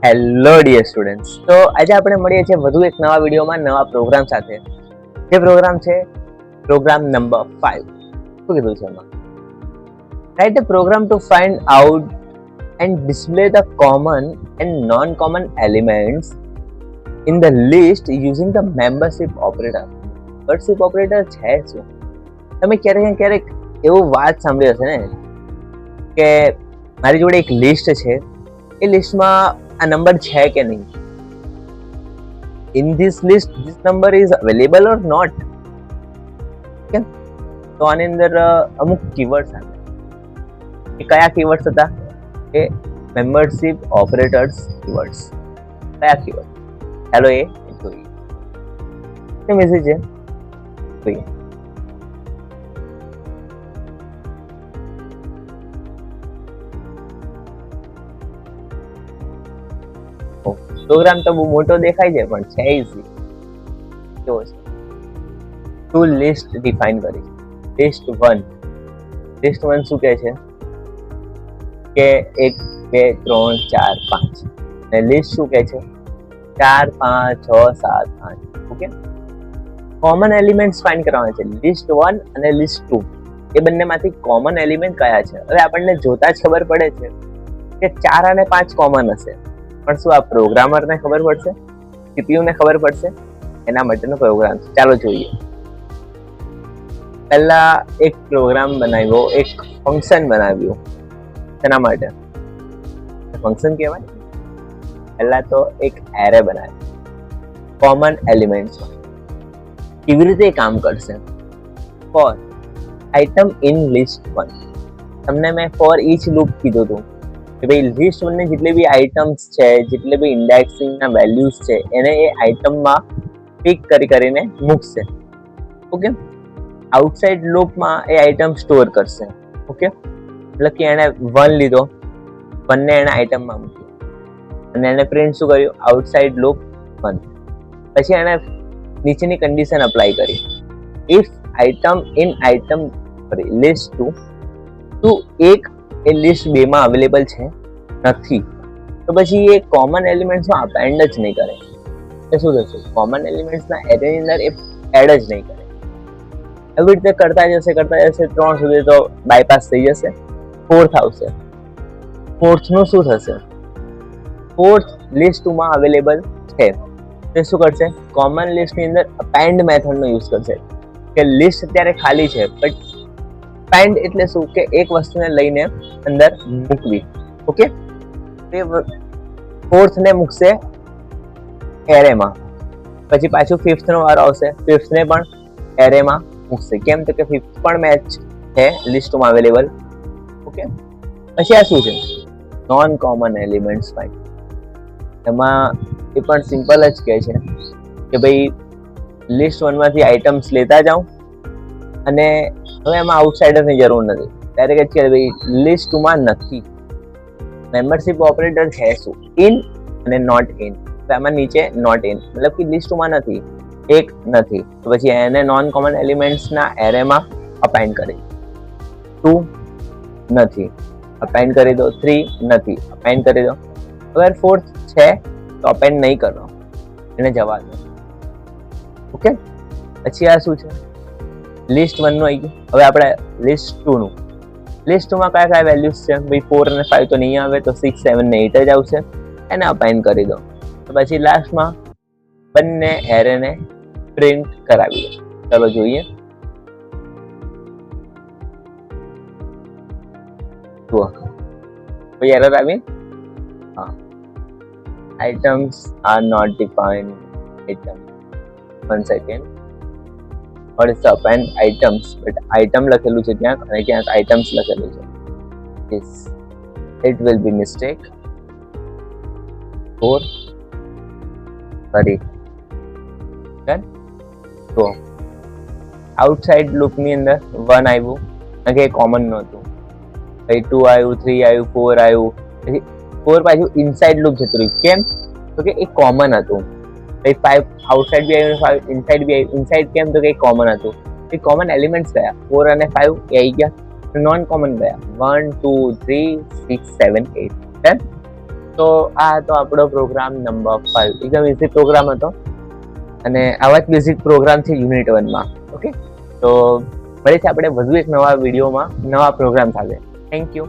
Hello dear students, તો આજે આપણે મળીએ છીએ વધુ એક નવા વિડીયોમાં નવા પ્રોગ્રામ સાથે. જે પ્રોગ્રામ છે પ્રોગ્રામ નંબર 5. શું કીધું છે એમાં? Write a program to find out and display the common and non common elements in the list using the membership operator. Membership operator છે શું? તમે ક્યારેક એવું વાત સાંભળી હશે ને કે મારી જોડે એક લિસ્ટ છે, એ લિસ્ટમાં આ નંબર છે કે નહીં, in this list this number is available or not. કેમ? તો આની અંદર અમુક કીવર્ડ્સ આવે. એ કયા કીવર્ડ્સ હતા? એ મેમ્બરશિપ ઓપરેટર્સ કીવર્ડ્સ. કયા કીવર્ડ? ચાલો એ જોઈએ. શું મેસેજ છે જોઈએ. પ્રોગ્રામ તો બહુ મોટો દેખાય છે પણ છે ઈઝી. કેવો છે? ટુ લિસ્ટ ડિફાઇન કરી. લિસ્ટ 1 શું કહે છે કે 1 2 3 4 5, અને લિસ્ટ શું કહે છે 4 5 6 7 8. ઓકે, કોમન એલિમેન્ટ્સ ફાઇન્ડ કરવાના છે. લિસ્ટ 1 અને લિસ્ટ 2 એ બંનેમાંથી કોમન એલિમેન્ટ કયા છે? હવે આપણને જોતા જ ખબર પડે છે કે 4 અને 5 કોમન હશે, પણ શું આ પ્રોગ્રામરને ખબર પડશે? સીપીયુ ને ખબર પડશે? એના માટેનો પ્રોગ્રામ છે. ચાલો જોઈએ. પહેલા એક પ્રોગ્રામ બનાવ્યો, એક ફંક્શન બનાવ્યું. તેના માટે ફંક્શન કહેવાય. પહેલા તો એક એરે બનાવ્યો કોમન એલિમેન્ટ્સ. કેવી રીતે કામ કરશે? For item in list 1. તમને મેં ફોર ઈચ લૂપ કીધું હતું કે ભાઈ લિસ્ટ 1 ની જેટલી બી આઇટમ્સ છે, જેટલી બી ઇન્ડેક્સિંગના વેલ્યુઝ છે, એને એ આઇટમમાં પિક કરીને મૂકશે. ઓકે, આઉટસાઇડ લૂપમાં એ આઇટમ સ્ટોર કરશે. ઓકે, એટલે કે એને 1 લીધો, 1 ને એને આઇટમમાં મૂક્યો, અને એને પ્રિન્ટ શું કર્યું? Outside loop 1. પછી એને નીચેની કન્ડિશન અપ્લાય કરી. If item in item list 2 એક એ લિસ્ટ 2 માં અવેલેબલ છે નથી, તો પછી એ કોમન એલિમેન્ટ્સમાં અપેન્ડ જ નહીં કરે. એ શું થશે? કોમન એલિમેન્ટ્સના એરેની અંદર એ એડ જ નહીં કરે. એવી રીતે કરતા જશે 3 સુધી તો બાયપાસ થઈ જશે. 4th આવશે. 4th નું શું થશે? 4th લિસ્ટ 2 માં અવેલેબલ છે, તે શું કરશે? કોમન લિસ્ટની અંદર અપેન્ડ મેથડનો યુઝ કરશે. કે લિસ્ટ અત્યારે ખાલી છે, બટ અપેન્ડ એટલે શું? કે એક વસ્તુને લઈને અંદર મૂકવી. ઓકે, તે 4th ને મૂકશે એરેમાં, પછી પાછું 5th નો વારો આવશે, 5th ને પણ એરેમાં મૂકશે. કેમ? તો કે 5th પણ મેચ છે લિસ્ટમાં અવેલેબલ. ઓકે, પછી આ શું છે? Non common elements find. એમાં એ પણ સિમ્પલ જ કહે છે કે ભાઈ લિસ્ટ 1 માંથી આઇટમ્સ લેતા જાઉં, અને હવે એમાં આઉટસાઇડરની જરૂર નથી. ડાયરેક્ટ જ કે ભાઈ લિસ્ટ 2 માં નથી. મેમ્બરશિપ ઓપરેટર છે શું? ઇન અને નોટ ઇન. તો એમાં નીચે નોટ ઇન, મતલબ કે લિસ્ટ 2 માં નથી, એક નથી, તો પછી એને નોન કોમન એલિમેન્ટ્સના એરેમાં અપેન્ડ કરી. 2 નથી, અપેન્ડ કરી દો. 3 નથી, અપેન્ડ કરી દો. અગર 4th છે તો અપેન્ડ નહીં કરો, એને જવા દો. ઓકે, પછી આ શું છે? લિસ્ટ 1 નું આવી ગયું. હવે આપણે લિસ્ટ 2 નું. લિસ્ટ 2 માં કયા વેલ્યુઝ છે? ભાઈ 4 અને 5 તો નહીં આવે, તો 6 7 ને 8 જ આવશે. એને અપેન્ડ કરી દો. તો પછી લાસ્ટમાં બંને એરેને પ્રિન્ટ કરાવીએ. ચલો જોઈએ. જુઓ, કોઈ એરર આવી? હા, items are not defined. Item 1 second. What is the append items? But item લખેલું છે ક્યાંક, અને ક્યાંક items લખેલું છે. Yes, it will be mistake. 4 sorry. Done. તો આઉટસાઇડ લૂપની અંદર 1 આવ્યું, અને કે કોમન નહોતું. પછી 2 આવ્યું, 3 આવ્યું, 4 આવ્યું, પછી 4 પાછું ઇનસાઇડ લૂપ જતું રહ્યું. કેમ? તો કે એ કોમન હતું. 5 આઉટસાઇડ બી આવ્યું, 5 ઇનસાઇડ બી આવ્યું. ઇનસાઇડ કેમ? તો કે કોમન હતું. એ કોમન એલિમેન્ટ્સ ગયા 4 અને 5 એ આવી ગયા. નોન કોમન ગયા 1 2 3 6 7 8. તો આ હતો આપણો પ્રોગ્રામ નંબર 5. એકદમ ઇઝી પ્રોગ્રામ હતો અને આવા જ બેઝિક પ્રોગ્રામ છે યુનિટ 1માં. ઓકે, તો ફરીથી આપણે વધુ એક નવા વિડીયોમાં નવા પ્રોગ્રામ સાથે. Thank you.